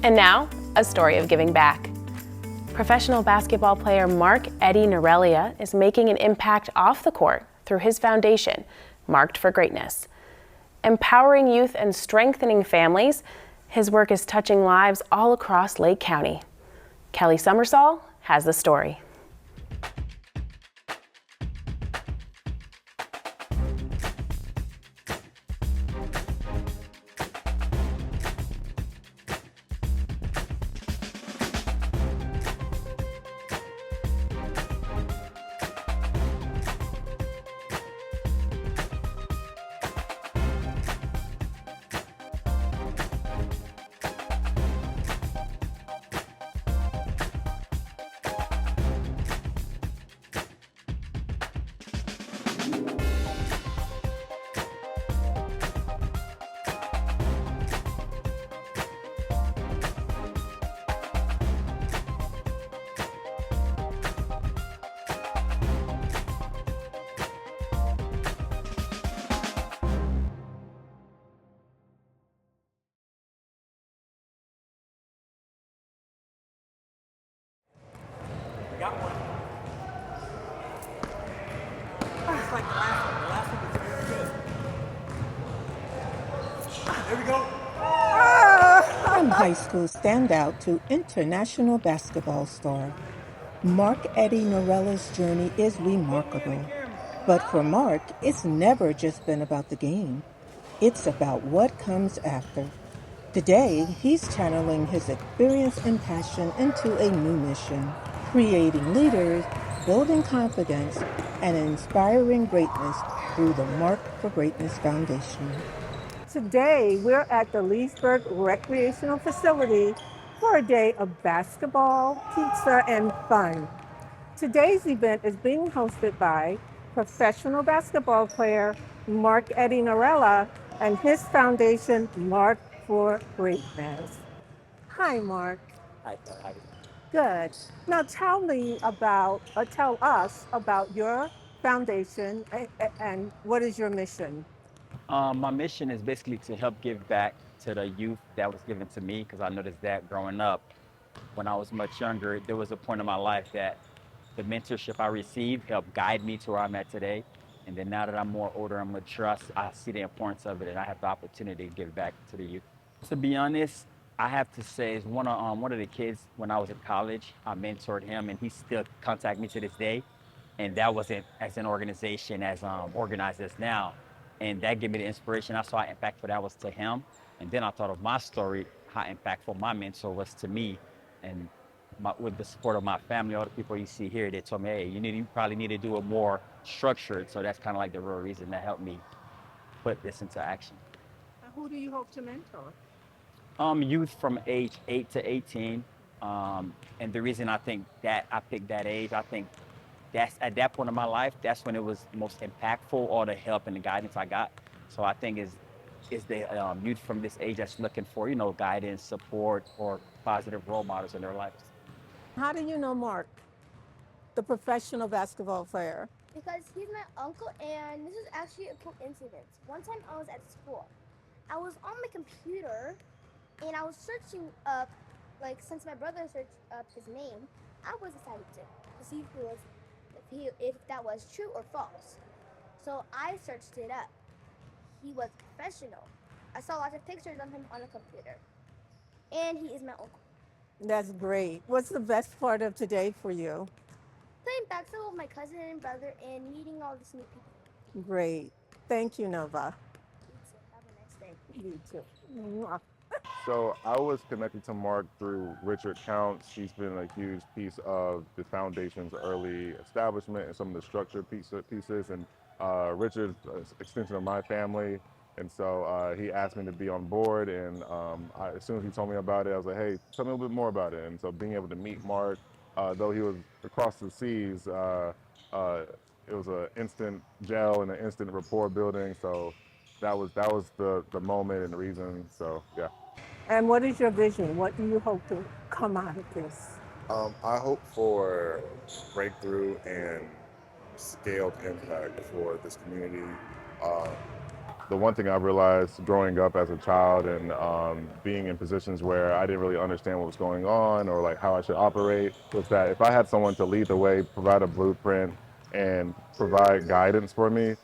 And now, a story of giving back. Professional basketball player Mark Eddie Norelia is making an impact off the court through his foundation, Marked for Greatness. Empowering youth and strengthening families, his work is touching lives all across Lake County. Kelly Summersall has the story. Got one. It's like the last one. The last one was very good. There we go. From high school standout to international basketball star, Mark Eddie Norelia's journey is remarkable. But for Mark, it's never just been about the game. It's about what comes after. Today, he's channeling his experience and passion into a new mission, creating leaders, building confidence, and inspiring greatness through the Mark for Greatness Foundation. Today, we're at the Leesburg Recreational Facility for a day of basketball, pizza, and fun. Today's event is being hosted by professional basketball player Mark Eddie Norelia and his foundation, Mark for Greatness. Hi, Mark. Hi. Good. Now tell us about your foundation and what is your mission? My mission is basically to help give back to the youth that was given to me because I noticed that growing up, when I was much younger, there was a point in my life that the mentorship I received helped guide me to where I'm at today. And then now that I'm more older and mature, I see the importance of it and I have the opportunity to give back to the youth. To be honest, I have to say is one of the kids when I was in college, I mentored him and he still contact me to this day. And that wasn't as an organization as organized as now. And that gave me the inspiration. I saw how impactful that was to him. And then I thought of my story, how impactful my mentor was to me. And with the support of my family, all the people you see here, they told me, hey, you probably need to do it more structured. So that's kind of like the real reason that helped me put this into action. Who do you hope to mentor? Youth from age 8 to 18. And the reason I think that I picked that age, I think that's at that point in my life, that's when it was most impactful, all the help and the guidance I got. So I think is the youth from this age that's looking for, guidance, support, or positive role models in their lives. How do you know Mark, the professional basketball player? Because he's my uncle, and this is actually a coincidence. One time I was at school. I was on my computer, and I was searching up, since my brother searched up his name, I was decided to see if that was true or false. So I searched it up. He was professional. I saw lots of pictures of him on a computer, and he is my uncle. That's great. What's the best part of today for you? Playing basketball with my cousin and brother and meeting all these new people. Great. Thank you, Nova. You too. Have a nice day. You too. Mwah. So I was connected to Mark through Richard Counts. He's been a huge piece of the foundation's early establishment and some of the structured pieces. And Richard's an extension of my family. And so he asked me to be on board. And as soon as he told me about it, I was like, hey, tell me a little bit more about it. And so being able to meet Mark, though he was across the seas, it was an instant gel and an instant rapport building. So that was the moment and the reason. So yeah. And what is your vision? What do you hope to come out of this? I hope for breakthrough and scaled impact for this community. Um, the one thing I realized growing up as a child and being in positions where I didn't really understand what was going on or like how I should operate was that if I had someone to lead the way, provide a blueprint, and provide guidance for me,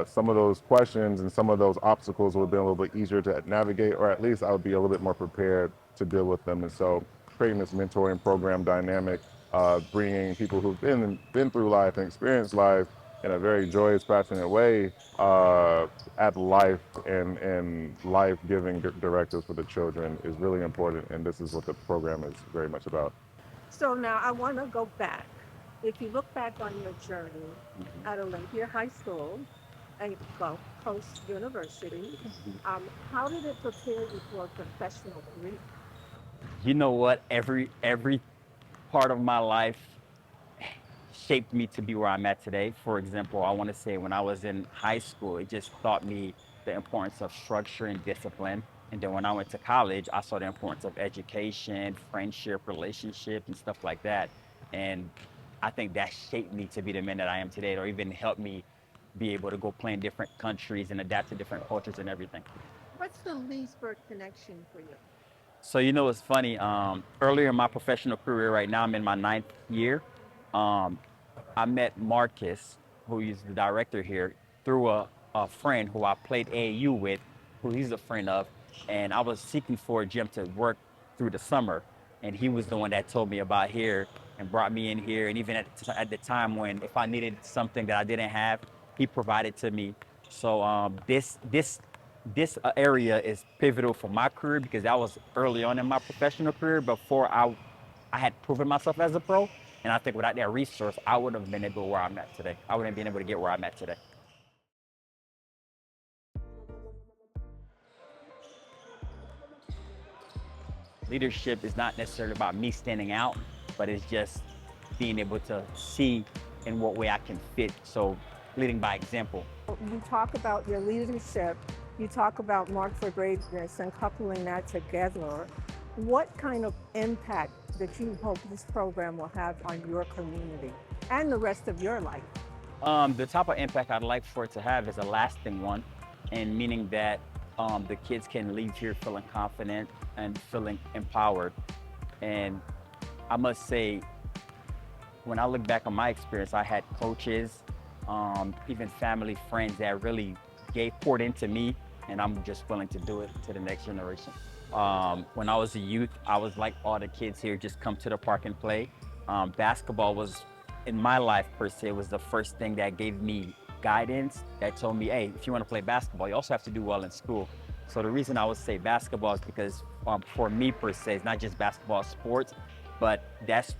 some of those questions and some of those obstacles would have been a little bit easier to navigate, or at least I would be a little bit more prepared to deal with them. And so creating this mentoring program dynamic, bringing people who've been through life and experienced life in a very joyous, passionate way, at life and life-giving directives for the children is really important, and this is what the program is very much about. So now I want to go back. If you look back on your journey at Olympia High School and Gulf Coast University, how did it prepare you for a professional career? You know what? Every part of my life shaped me to be where I'm at today. For example, I want to say when I was in high school, it just taught me the importance of structure and discipline. And then when I went to college, I saw the importance of education, friendship, relationship, and stuff like that. And I think that shaped me to be the man that I am today, or even helped me be able to go play in different countries and adapt to different cultures and everything. What's the Leesburg connection for you? So you know what's funny? Earlier in my professional career, right now I'm in my 9th year. Um, I met Marcus, who is the director here, through a friend who I played AAU with, who he's a friend of, and I was seeking for a gym to work through the summer, and he was the one that told me about here and brought me in here. And even at the time when if I needed something that I didn't have, he provided to me. So this area is pivotal for my career because that was early on in my professional career before I had proven myself as a pro. And I think without that resource, I wouldn't have been able to where I'm at today. I wouldn't have been able to get where I'm at today. Leadership is not necessarily about me standing out, but it's just being able to see in what way I can fit. So leading by example. You talk about your leadership, you talk about Mark for Greatness and coupling that together. What kind of impact that you hope this program will have on your community and the rest of your life? The type of impact I'd like for it to have is a lasting one, and meaning that the kids can leave here feeling confident and feeling empowered. And I must say, when I look back on my experience, I had coaches, even family, friends that really poured into me, and I'm just willing to do it to the next generation. When I was a youth, I was like all the kids here, just come to the park and play. Basketball was, in my life per se, was the first thing that gave me guidance, that told me, hey, if you want to play basketball, you also have to do well in school. So the reason I would say basketball is because for me per se, it's not just basketball sports, but that's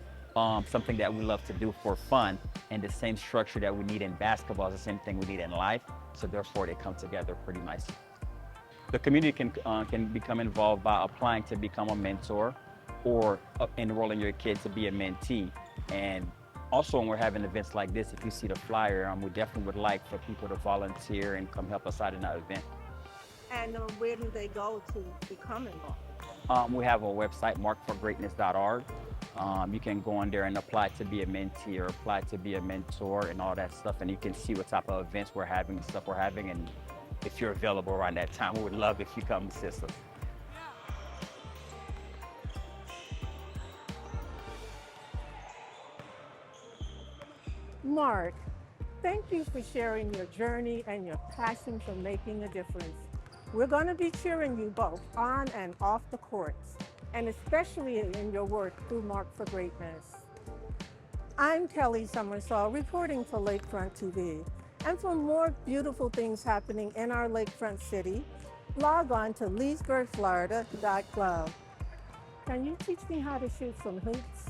something that we love to do for fun. And the same structure that we need in basketball is the same thing we need in life. So therefore they come together pretty nicely. The community can become involved by applying to become a mentor or enrolling your kid to be a mentee. And also when we're having events like this, if you see the flyer, we definitely would like for people to volunteer and come help us out in that event. And where do they go to become involved? We have a website, markforgreatness.org. You can go on there and apply to be a mentee or apply to be a mentor and all that stuff. And you can see what type of events we're having and stuff we're having. And if you're available around that time, we would love if you come assist us. Mark, thank you for sharing your journey and your passion for making a difference. We're going to be cheering you both on and off the courts, and especially in your work through Mark for Greatness. I'm Kelly Summersall reporting for Lakefront TV. And for more beautiful things happening in our lakefront city, log on to leesburgflorida.gov. Can you teach me how to shoot some hoops?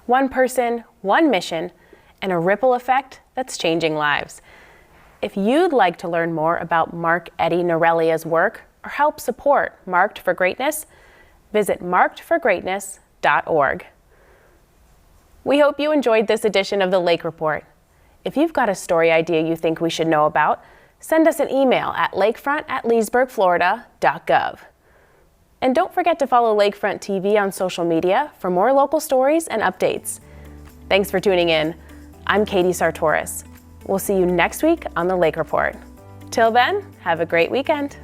One person, one mission, and a ripple effect that's changing lives. If you'd like to learn more about Mark Eddie Norelia's work or help support Marked for Greatness, visit markedforgreatness.org. We hope you enjoyed this edition of the Lake Report. If you've got a story idea you think we should know about, send us an email at lakefront@leesburgflorida.gov. And don't forget to follow Lakefront TV on social media for more local stories and updates. Thanks for tuning in. I'm Katie Sartoris. We'll see you next week on the Lake Report. Till then, have a great weekend.